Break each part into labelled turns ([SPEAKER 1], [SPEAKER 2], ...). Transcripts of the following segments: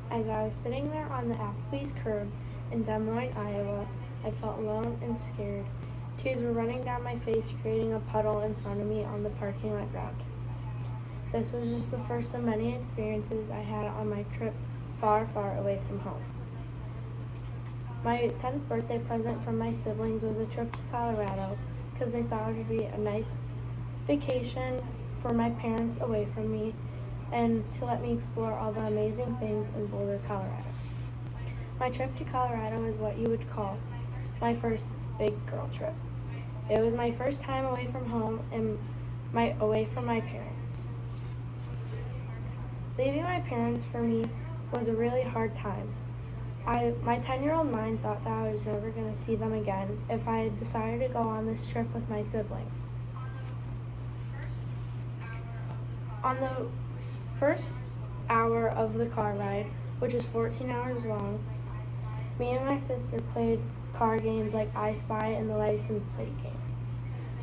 [SPEAKER 1] As I was sitting there on the Applebee's curb in Des Moines, Iowa, I felt alone and scared. Tears were running down my face, creating a puddle in front of me on the parking lot ground. This was just the first of many experiences I had on my trip far, far away from home. My 10th birthday present from my siblings was a trip to Colorado because they thought it would be a nice vacation for my parents away from me and to let me explore all the amazing things in Boulder, Colorado. My trip to Colorado is what you would call my first big girl trip. It was my first time away from home and away from my parents. Leaving my parents for me was a really hard time. My 10-year-old mind thought that I was never going to see them again if I had decided to go on this trip with my siblings. On the first hour of the car ride, which is 14 hours long, me and my sister played car games like I Spy and the license plate game.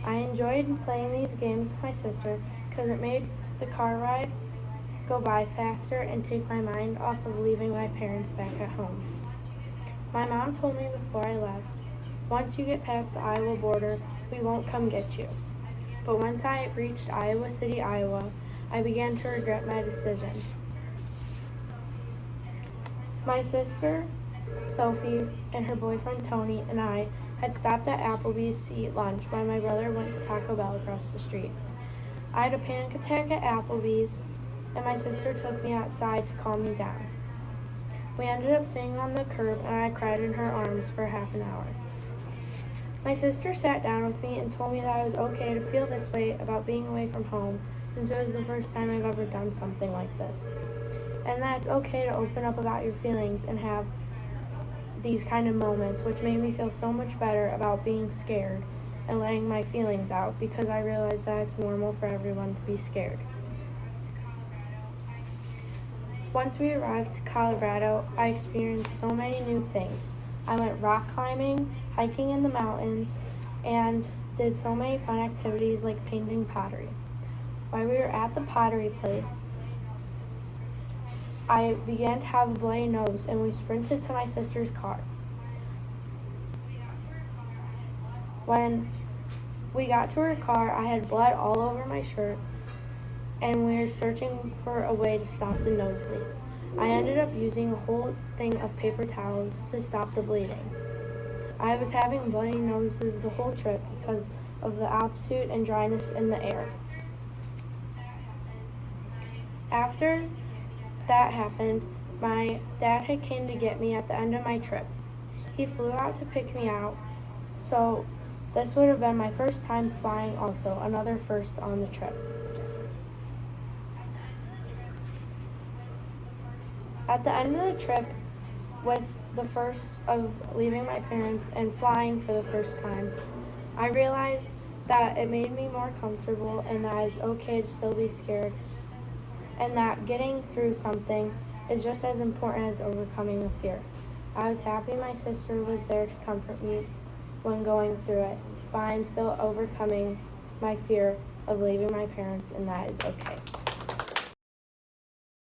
[SPEAKER 1] I enjoyed playing these games with my sister because it made the car ride go by faster and take my mind off of leaving my parents back at home. My mom told me before I left, once you get past the Iowa border, we won't come get you. But once I reached Iowa City, Iowa, I began to regret my decision. My sister, Sophie, and her boyfriend Tony and I had stopped at Applebee's to eat lunch while my brother went to Taco Bell across the street. I had a panic attack at Applebee's, and my sister took me outside to calm me down. We ended up sitting on the curb and I cried in her arms for half an hour. My sister sat down with me and told me that it was okay to feel this way about being away from home since it was the first time I've ever done something like this. And that it's okay to open up about your feelings and have these kind of moments, which made me feel so much better about being scared and letting my feelings out because I realized that it's normal for everyone to be scared. Once we arrived to Colorado, I experienced so many new things. I went rock climbing, hiking in the mountains, and did so many fun activities like painting pottery. While we were at the pottery place, I began to have a bloody nose and we sprinted to my sister's car. When we got to her car, I had blood all over my shirt and we were searching for a way to stop the nosebleed. I ended up using a whole thing of paper towels to stop the bleeding. I was having bloody noses the whole trip because of the altitude and dryness in the air. After that happened, my dad had came to get me at the end of my trip. He flew out to pick me out, so this would have been my first time flying also, another first on the trip. At the end of the trip, with the first of leaving my parents and flying for the first time, I realized that it made me more comfortable and that it's okay to still be scared and that getting through something is just as important as overcoming the fear. I was happy my sister was there to comfort me when going through it, but I'm still overcoming my fear of leaving my parents and that is okay.